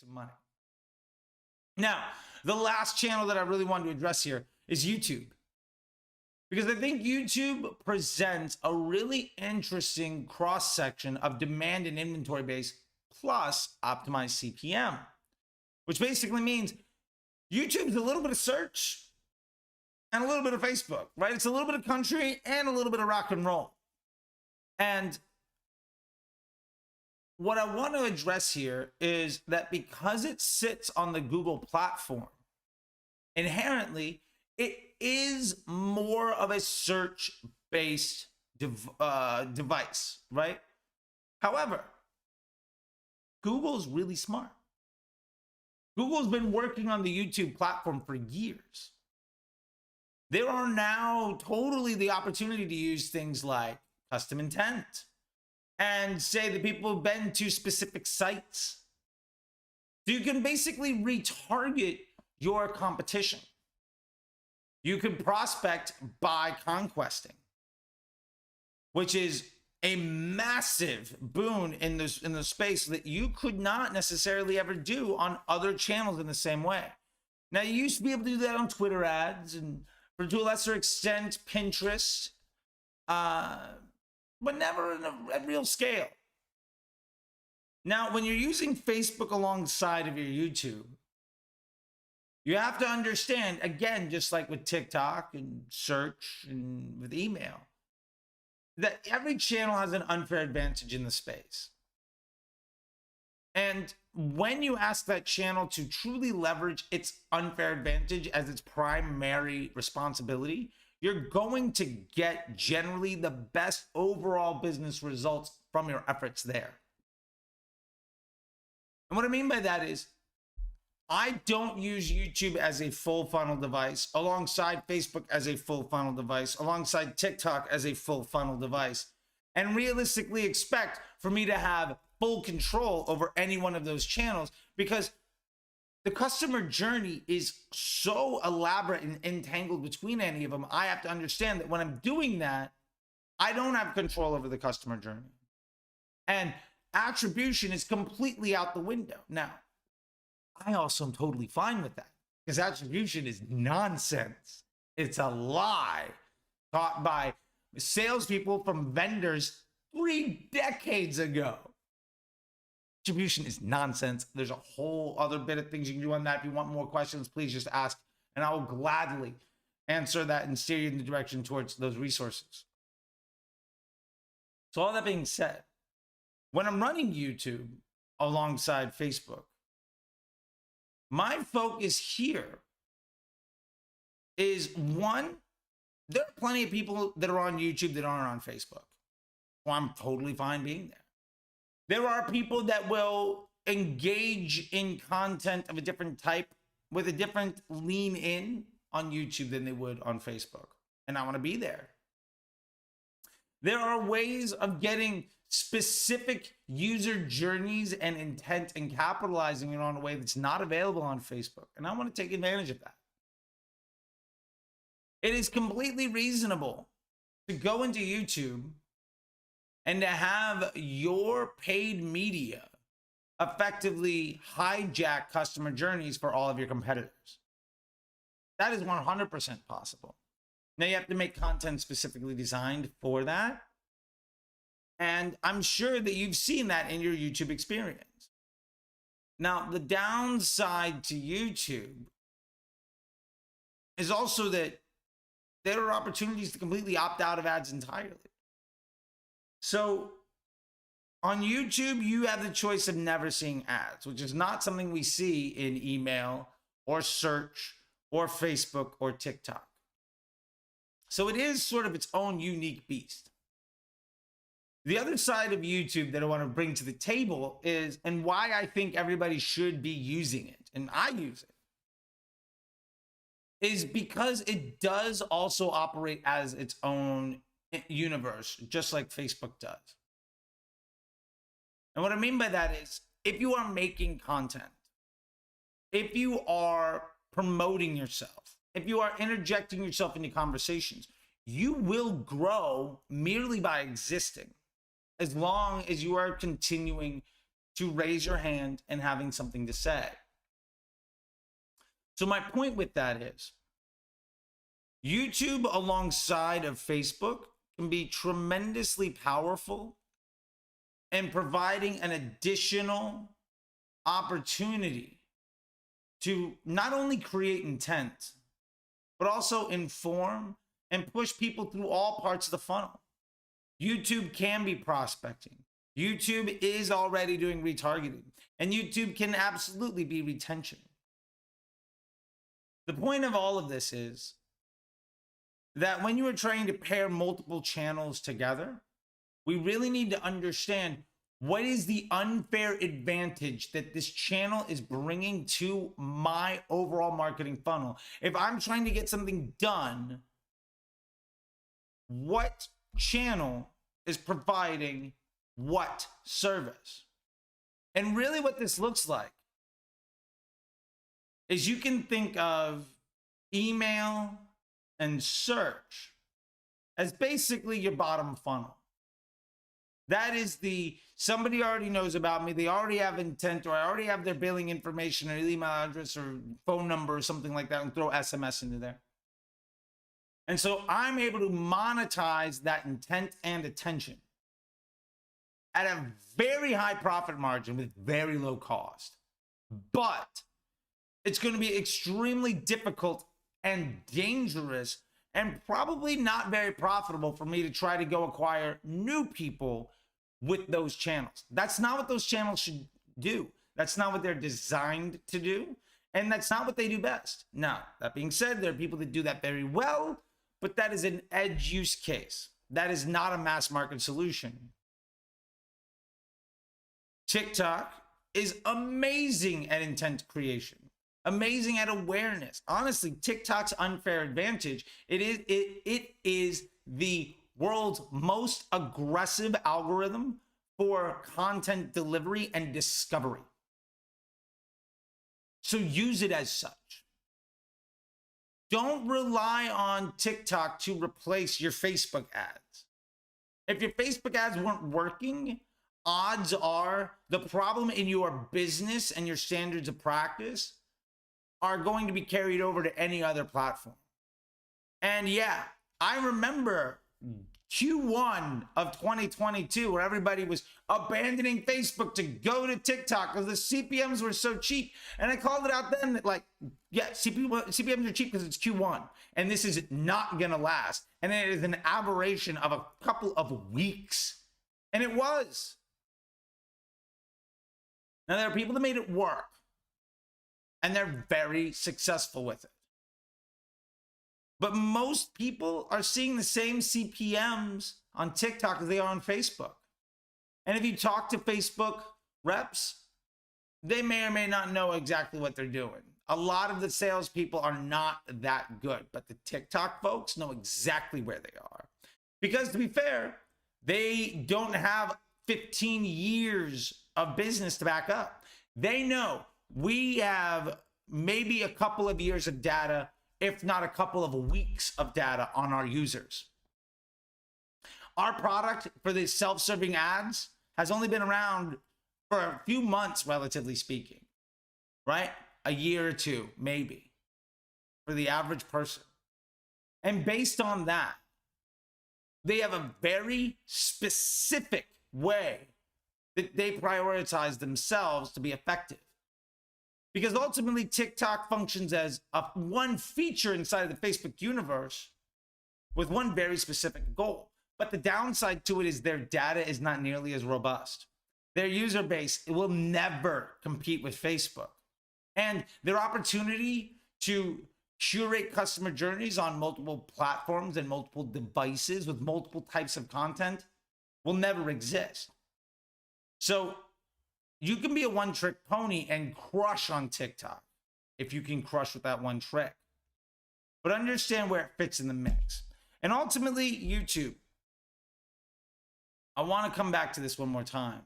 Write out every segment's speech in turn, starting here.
some money. Now, the last channel that I really wanted to address here is YouTube. Because I think YouTube presents a really interesting cross-section of demand and inventory base plus optimized CPM, which basically means YouTube's a little bit of search and a little bit of Facebook, right? It's a little bit of country and a little bit of rock and roll. And what I want to address here is that because it sits on the Google platform, inherently, it is more of a search-based device, right? However, Google's really smart. Google's been working on the YouTube platform for years. There are now totally the opportunity to use things like custom intent and say that people have been to specific sites. So you can basically retarget your competition. You can prospect by conquesting, which is a massive boon in the space that you could not necessarily ever do on other channels in the same way. Now, you used to be able to do that on Twitter ads and to a lesser extent, Pinterest, but never at real scale. Now, when you're using Facebook alongside of your YouTube, you have to understand, again, just like with TikTok and search and with email, that every channel has an unfair advantage in the space. And when you ask that channel to truly leverage its unfair advantage as its primary responsibility, you're going to get generally the best overall business results from your efforts there. And what I mean by that is, I don't use YouTube as a full funnel device, alongside Facebook as a full funnel device, alongside TikTok as a full funnel device, and realistically expect for me to have full control over any one of those channels, because the customer journey is so elaborate and entangled between any of them. I have to understand that when I'm doing that, I don't have control over the customer journey. And attribution is completely out the window. Now, I also am totally fine with that, because attribution is nonsense. It's a lie taught by salespeople from vendors 3 decades ago. Attribution is nonsense. There's a whole other bit of things you can do on that. If you want more questions, please just ask, and I will gladly answer that and steer you in the direction towards those resources. So all that being said, when I'm running YouTube alongside Facebook, my focus here is, one, there are plenty of people that are on YouTube that aren't on Facebook. Well, I'm totally fine being there. There are people that will engage in content of a different type with a different lean in on YouTube than they would on Facebook. And I want to be there. There are ways of getting specific user journeys and intent and capitalizing it on a way that's not available on Facebook. And I want to take advantage of that. It is completely reasonable to go into YouTube and to have your paid media effectively hijack customer journeys for all of your competitors. That is 100% possible. Now, you have to make content specifically designed for that. And I'm sure that you've seen that in your YouTube experience. Now, the downside to YouTube is also that there are opportunities to completely opt out of ads entirely. So on YouTube, you have the choice of never seeing ads, which is not something we see in email or search or Facebook or TikTok. So it is sort of its own unique beast. The other side of YouTube that I want to bring to the table is, and why I think everybody should be using it, and I use it, is because it does also operate as its own universe, just like Facebook does. And what I mean by that is, if you are making content, if you are promoting yourself, if you are interjecting yourself into conversations, you will grow merely by existing, as long as you are continuing to raise your hand and having something to say. So my point with that is YouTube alongside of Facebook can be tremendously powerful in providing an additional opportunity to not only create intent, but also inform and push people through all parts of the funnel. YouTube can be prospecting. YouTube is already doing retargeting, and YouTube can absolutely be retention. The point of all of this is that when you are trying to pair multiple channels together, we really need to understand what is the unfair advantage that this channel is bringing to my overall marketing funnel. If I'm trying to get something done, what channel is providing what service? And really what this looks like is you can think of email and search as basically your bottom funnel. That is somebody already knows about me, they already have intent, or I already have their billing information or email address or phone number or something like that, and throw SMS into there. And so I'm able to monetize that intent and attention at a very high profit margin with very low cost. But it's going to be extremely difficult and dangerous and probably not very profitable for me to try to go acquire new people with those channels. That's not what those channels should do. That's not what they're designed to do. And that's not what they do best. Now, that being said, there are people that do that very well, but that is an edge use case. That is not a mass market solution. TikTok is amazing at intent creation, amazing at awareness. Honestly, TikTok's unfair advantage, it is the world's most aggressive algorithm for content delivery and discovery. So use it as such. Don't rely on TikTok to replace your Facebook ads. If your Facebook ads weren't working, odds are the problem in your business and your standards of practice are going to be carried over to any other platform. And yeah, I remember Q1 of 2022 where everybody was abandoning Facebook to go to TikTok because the CPMs were so cheap. And I called it out then that, like, yeah, CPMs are cheap because it's Q1 and this is not gonna last. And it is an aberration of a couple of weeks. And it was. Now there are people that made it work and they're very successful with it. But most people are seeing the same CPMs on TikTok as they are on Facebook. And if you talk to Facebook reps, they may or may not know exactly what they're doing. A lot of the salespeople are not that good, but the TikTok folks know exactly where they are. Because to be fair, they don't have 15 years of business to back up. They know we have maybe a couple of years of data, if not a couple of weeks of data on our users. Our product for the self-serving ads has only been around for a few months, relatively speaking, right? A year or two, maybe, for the average person. And based on that, they have a very specific way that they prioritize themselves to be effective. Because ultimately, TikTok functions as one feature inside of the Facebook universe with one very specific goal. But the downside to it is their data is not nearly as robust. Their user base will never compete with Facebook. And their opportunity to curate customer journeys on multiple platforms and multiple devices with multiple types of content will never exist. So you can be a one-trick pony and crush on TikTok if you can crush with that one trick. But understand where it fits in the mix. And ultimately, YouTube. I want to come back to this one more time.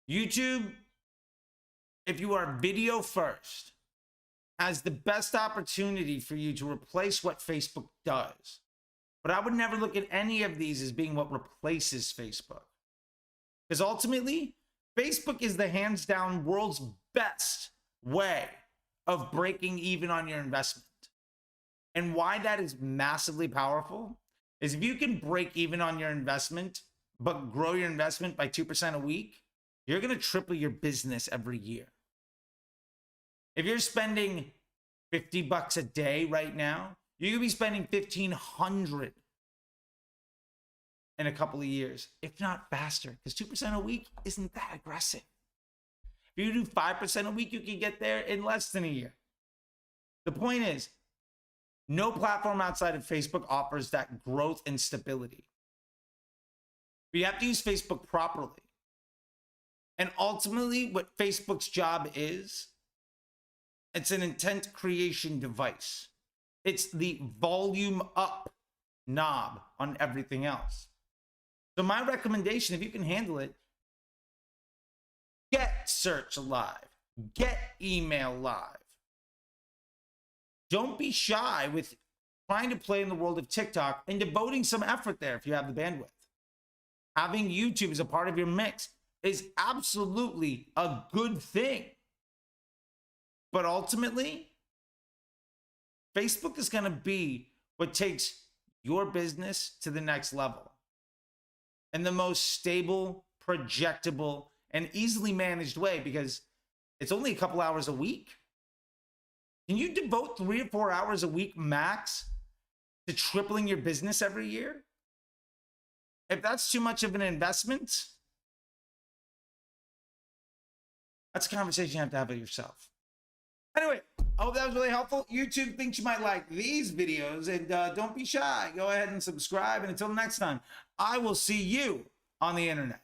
YouTube, if you are video first, has the best opportunity for you to replace what Facebook does. But I would never look at any of these as being what replaces Facebook. Because ultimately, Facebook is the hands down world's best way of breaking even on your investment. And why that is massively powerful is if you can break even on your investment, but grow your investment by 2% a week, you're going to triple your business every year. If you're spending $50 a day right now, you're going to be spending $1,500 in a couple of years, if not faster, because 2% a week isn't that aggressive. If you do 5% a week, you can get there in less than a year. The point is, no platform outside of Facebook offers that growth and stability. But you have to use Facebook properly. And ultimately, what Facebook's job is, it's an intent creation device. It's the volume up knob on everything else. So my recommendation, if you can handle it, get search live, get email live. Don't be shy with trying to play in the world of TikTok and devoting some effort there if you have the bandwidth. Having YouTube as a part of your mix is absolutely a good thing. But ultimately, Facebook is going to be what takes your business to the next level. And the most stable, projectable, and easily managed way, because it's only a couple hours a week. Can you devote 3 or 4 hours a week max to tripling your business every year? If that's too much of an investment, that's a conversation you have to have with yourself. Anyway, I hope that was really helpful. YouTube thinks you might like these videos, and don't be shy. Go ahead and subscribe. And until next time, I will see you on the internet.